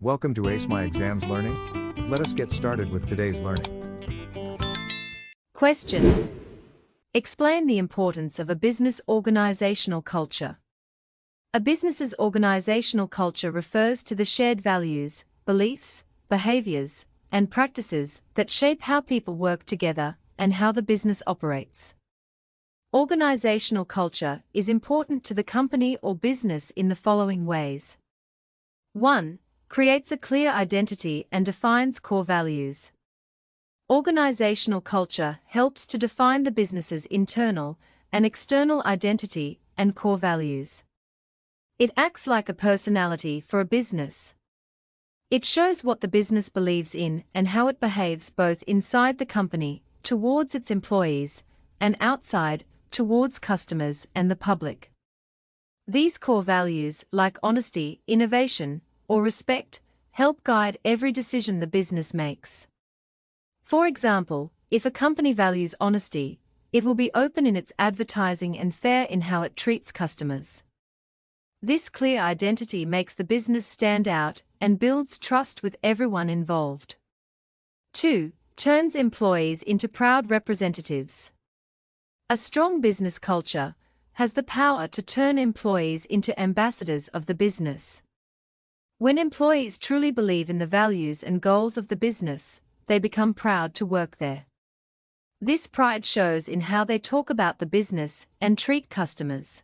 Welcome to Ace My Exams Learning. Let us get started with today's learning. Question. Explain the importance of a business organizational culture. A business's organizational culture refers to the shared values, beliefs, behaviors, and practices that shape how people work together and how the business operates. Organizational culture is important to the company or business in the following ways. 1. Creates a clear identity and defines core values. Organizational culture helps to define the business's internal and external identity and core values. It acts like a personality for a business. It shows what the business believes in and how it behaves both inside the company, towards its employees, and outside, towards customers and the public. These core values, like honesty, innovation, or respect, help guide every decision the business makes. For example, if a company values honesty, it will be open in its advertising and fair in how it treats customers. This clear identity makes the business stand out and builds trust with everyone involved. 2. Turns employees into proud representatives. A strong business culture has the power to turn employees into ambassadors of the business. When employees truly believe in the values and goals of the business, they become proud to work there. This pride shows in how they talk about the business and treat customers.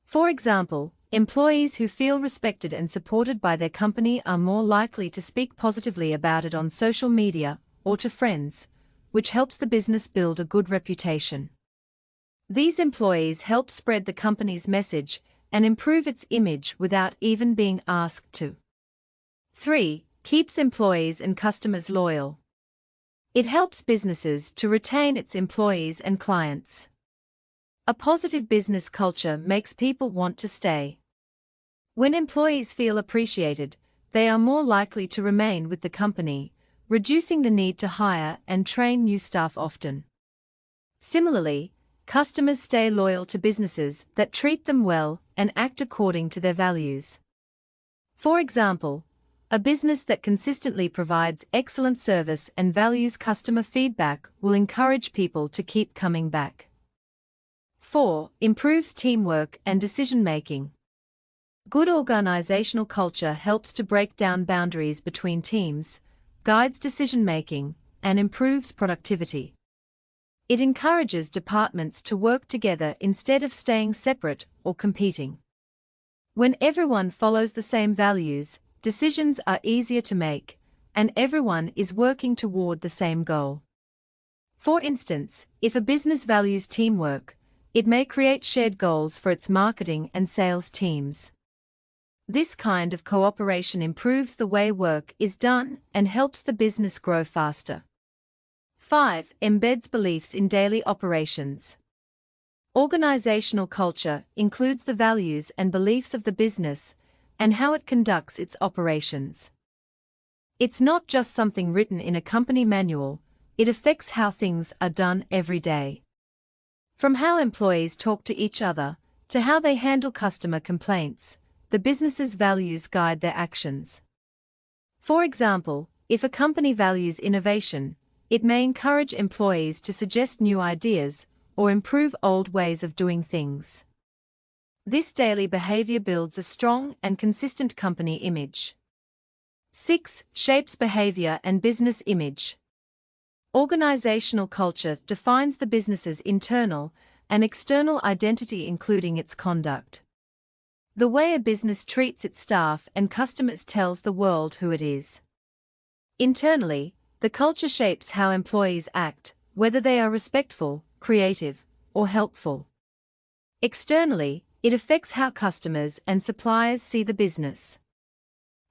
For example, employees who feel respected and supported by their company are more likely to speak positively about it on social media or to friends, which helps the business build a good reputation. These employees help spread the company's message and improve its image without even being asked to. 3. Keeps employees and customers loyal. It helps businesses to retain its employees and clients. A positive business culture makes people want to stay. When employees feel appreciated, they are more likely to remain with the company, reducing the need to hire and train new staff often. Similarly, customers stay loyal to businesses that treat them well and act according to their values. For example, a business that consistently provides excellent service and values customer feedback will encourage people to keep coming back. 4. Improves teamwork and decision-making. Good organizational culture helps to break down boundaries between teams, guides decision-making, and improves productivity. It encourages departments to work together instead of staying separate or competing. When everyone follows the same values, decisions are easier to make, and everyone is working toward the same goal. For instance, if a business values teamwork, it may create shared goals for its marketing and sales teams. This kind of cooperation improves the way work is done and helps the business grow faster. 5. Embeds beliefs in daily operations. Organizational culture includes the values and beliefs of the business and how it conducts its operations. It's not just something written in a company manual, it affects how things are done every day. From how employees talk to each other, to how they handle customer complaints, the business's values guide their actions. For example, if a company values innovation, it may encourage employees to suggest new ideas or improve old ways of doing things. This daily behavior builds a strong and consistent company image. 6. Shapes behavior and business image. Organizational culture defines the business's internal and external identity, including its conduct. The way a business treats its staff and customers tells the world who it is. Internally, the culture shapes how employees act, whether they are respectful, creative, or helpful. Externally, it affects how customers and suppliers see the business.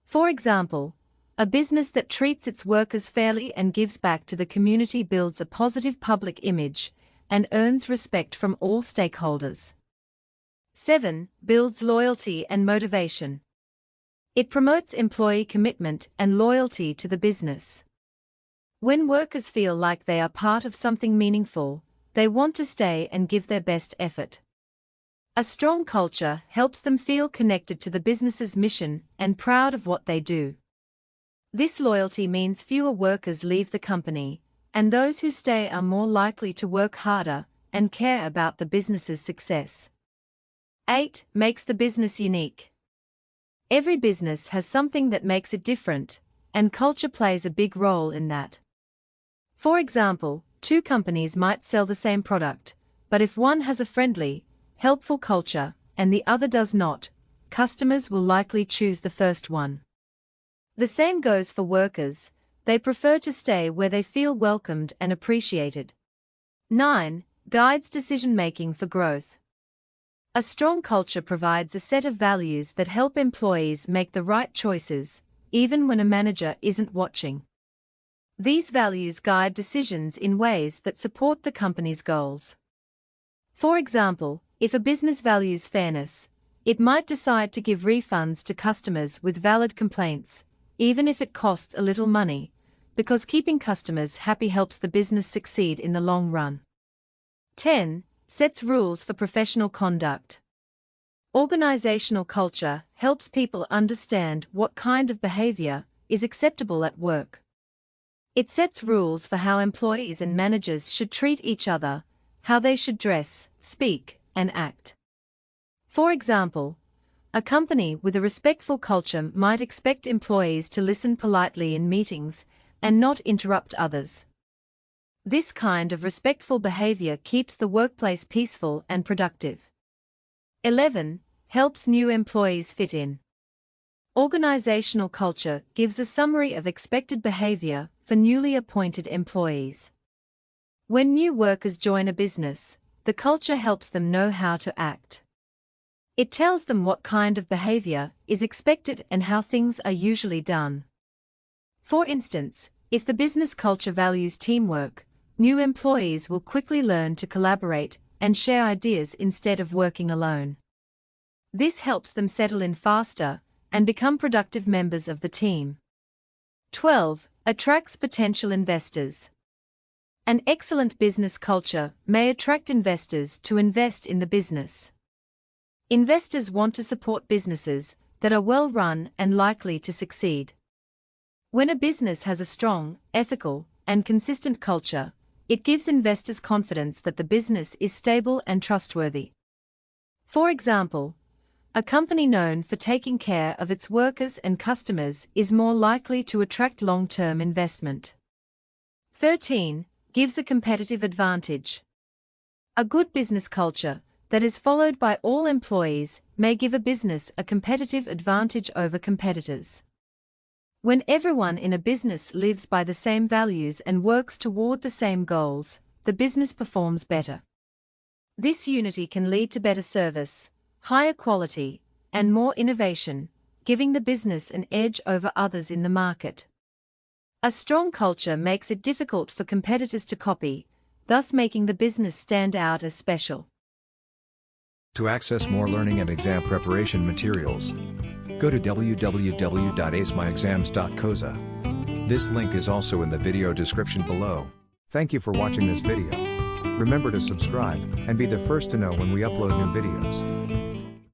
For example, a business that treats its workers fairly and gives back to the community builds a positive public image and earns respect from all stakeholders. 7. Builds loyalty and motivation. It promotes employee commitment and loyalty to the business. When workers feel like they are part of something meaningful, they want to stay and give their best effort. A strong culture helps them feel connected to the business's mission and proud of what they do. This loyalty means fewer workers leave the company, and those who stay are more likely to work harder and care about the business's success. 8. Makes the business unique. Every business has something that makes it different, and culture plays a big role in that. For example, two companies might sell the same product, but if one has a friendly, helpful culture, and the other does not, customers will likely choose the first one. The same goes for workers, they prefer to stay where they feel welcomed and appreciated. 9. Guides decision-making for growth. A strong culture provides a set of values that help employees make the right choices, even when a manager isn't watching. These values guide decisions in ways that support the company's goals. For example, if a business values fairness, it might decide to give refunds to customers with valid complaints, even if it costs a little money, because keeping customers happy helps the business succeed in the long run. 10. Sets rules for professional conduct. Organizational culture helps people understand what kind of behavior is acceptable at work. It sets rules for how employees and managers should treat each other, how they should dress, speak, and act. For example, a company with a respectful culture might expect employees to listen politely in meetings and not interrupt others. This kind of respectful behavior keeps the workplace peaceful and productive. 11. Helps new employees fit in. Organizational culture gives a summary of expected behavior for newly appointed employees. When new workers join a business, the culture helps them know how to act. It tells them what kind of behavior is expected and how things are usually done. For instance, if the business culture values teamwork, new employees will quickly learn to collaborate and share ideas instead of working alone. This helps them settle in faster and become productive members of the team. 12. Attracts potential investors. An excellent business culture may attract investors to invest in the business. Investors want to support businesses that are well run and likely to succeed. When a business has a strong, ethical, and consistent culture, it gives investors confidence that the business is stable and trustworthy. For example, a company known for taking care of its workers and customers is more likely to attract long-term investment. 13. Gives a competitive advantage. A good business culture that is followed by all employees may give a business a competitive advantage over competitors. When everyone in a business lives by the same values and works toward the same goals, the business performs better. This unity can lead to better service, higher quality, and more innovation, giving the business an edge over others in the market. A strong culture makes it difficult for competitors to copy, thus making the business stand out as special. To access more learning and exam preparation materials, go to www.acemyexams.coza. This link is also in the video description below. Thank you for watching this video. Remember to subscribe and be the first to know when we upload new videos.